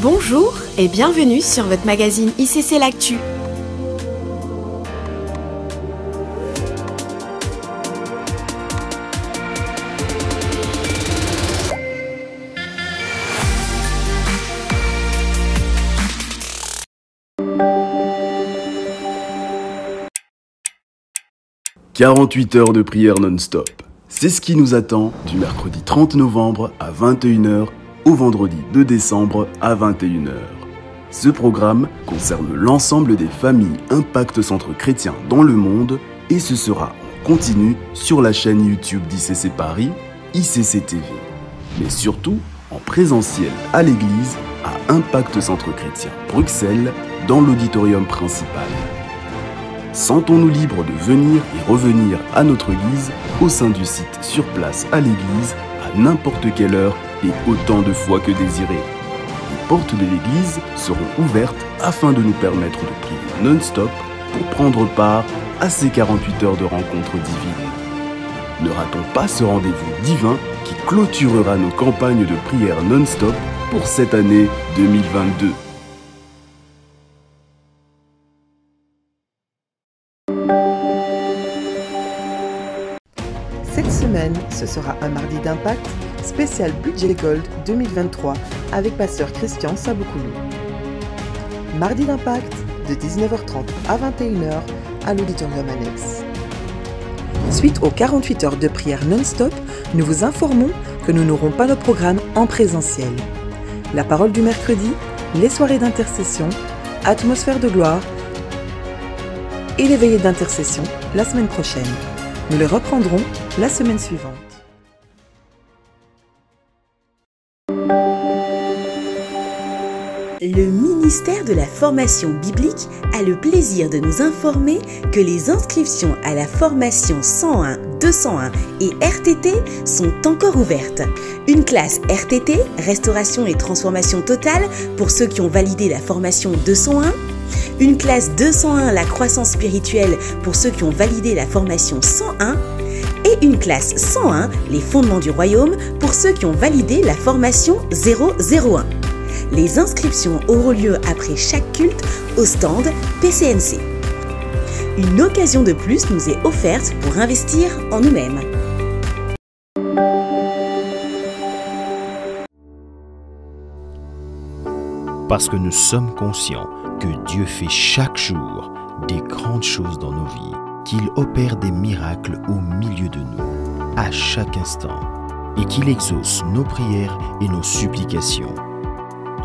Bonjour et bienvenue sur votre magazine ICC L'Actu. « 48 heures de prière non-stop. C'est ce qui nous attend du mercredi 30 novembre à 21 h au vendredi 2 décembre à 21 h. Ce programme concerne l'ensemble des familles Impact Centre Chrétien dans le monde et ce sera en continu sur la chaîne YouTube d'ICC Paris, ICC TV. Mais surtout en présentiel à l'église à Impact Centre Chrétien Bruxelles dans l'auditorium principal. Sentons-nous libres de venir et revenir à notre guise au sein du site sur place à l'église à n'importe quelle heure et autant de fois que désiré. Les portes de l'église seront ouvertes afin de nous permettre de prier non-stop pour prendre part à ces 48 heures de rencontres divines. Ne ratons pas ce rendez-vous divin qui clôturera nos campagnes de prière non-stop pour cette année 2022. Cette semaine, ce sera un mardi d'impact spécial Budget Gold 2023 avec pasteur Christian Saboukoulou. Mardi d'impact de 19h30 à 21 h à l'auditorium annexe. Suite aux 48 heures de prière non-stop, nous vous informons que nous n'aurons pas notre programme en présentiel. La parole du mercredi, les soirées d'intercession, atmosphère de gloire et les veillées d'intercession la semaine prochaine. Nous les reprendrons la semaine suivante. Le ministère de la formation biblique a le plaisir de nous informer que les inscriptions à la formation 101, 201 et RTT sont encore ouvertes. Une classe RTT, Restauration et Transformation Totale, pour ceux qui ont validé la formation 201. Une classe 201, la croissance spirituelle, pour ceux qui ont validé la formation 101. Et une classe 101, les fondements du royaume, pour ceux qui ont validé la formation 001. Les inscriptions auront lieu après chaque culte au stand PCNC. Une occasion de plus nous est offerte pour investir en nous-mêmes. Parce que nous sommes conscients que Dieu fait chaque jour des grandes choses dans nos vies, qu'il opère des miracles au milieu de nous, à chaque instant, et qu'il exauce nos prières et nos supplications.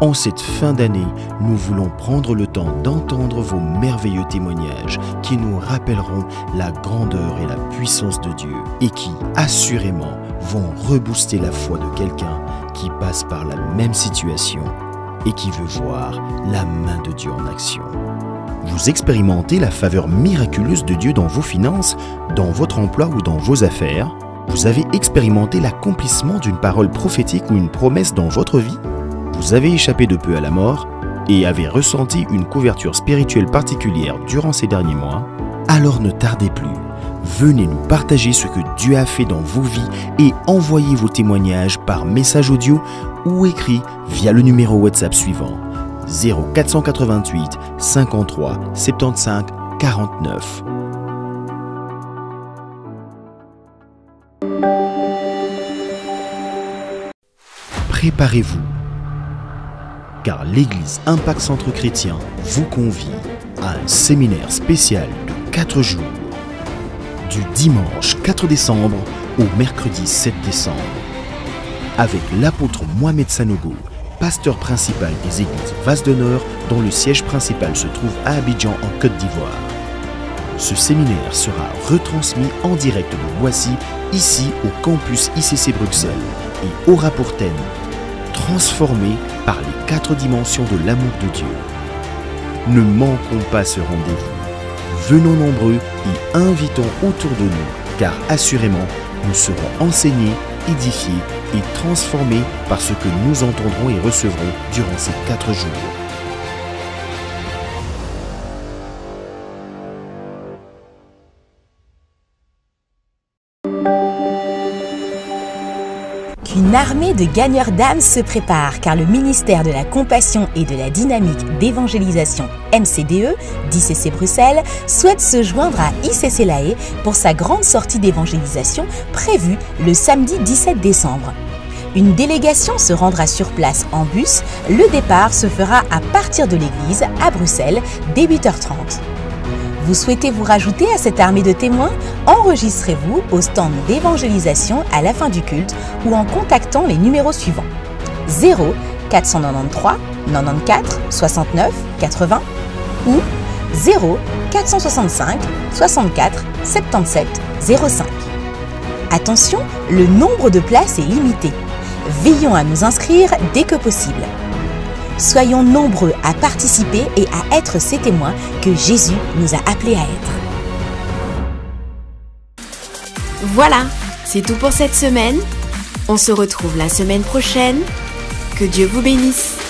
En cette fin d'année, nous voulons prendre le temps d'entendre vos merveilleux témoignages qui nous rappelleront la grandeur et la puissance de Dieu et qui, assurément, vont rebooster la foi de quelqu'un qui passe par la même situation et qui veut voir la main de Dieu en action. Vous expérimentez la faveur miraculeuse de Dieu dans vos finances, dans votre emploi ou dans vos affaires. Vous avez expérimenté l'accomplissement d'une parole prophétique ou une promesse dans votre vie. Vous avez échappé de peu à la mort et avez ressenti une couverture spirituelle particulière durant ces derniers mois. Alors ne tardez plus. Venez nous partager ce que Dieu a fait dans vos vies et envoyez vos témoignages par message audio ou écrit via le numéro WhatsApp suivant 0488 53 75 49. Préparez-vous, car l'Église Impact Centre Chrétien vous convie à un séminaire spécial de 4 jours, du dimanche 4 décembre au mercredi 7 décembre, avec l'apôtre Mohamed Sanogo, pasteur principal des églises Vase d'Honneur, dont le siège principal se trouve à Abidjan en Côte d'Ivoire. Ce séminaire sera retransmis en direct de Boissy, ici au campus ICC Bruxelles, et aura pour thème « Transformé par les 4 dimensions de l'amour de Dieu ». Ne manquons pas ce rendez-vous. Venons nombreux et invitons autour de nous, car assurément, nous serons enseignés, édifiés et transformés par ce que nous entendrons et recevrons durant ces 4 jours. Qui Une armée de gagneurs d'âmes se prépare car le ministère de la Compassion et de la Dynamique d'évangélisation MCDE d'ICC Bruxelles souhaite se joindre à ICC La Haye pour sa grande sortie d'évangélisation prévue le samedi 17 décembre. Une délégation se rendra sur place en bus. Le départ se fera à partir de l'église à Bruxelles dès 8h30. Vous souhaitez vous rajouter à cette armée de témoins? Enregistrez-vous au stand d'évangélisation à la fin du culte ou en contactant les numéros suivants 0 493 94 69 80 ou 0 465 64 77 05. Attention, le nombre de places est limité. Veillons à nous inscrire dès que possible. Soyons nombreux à participer et à être ces témoins que Jésus nous a appelés à être. Voilà, c'est tout pour cette semaine. On se retrouve la semaine prochaine. Que Dieu vous bénisse.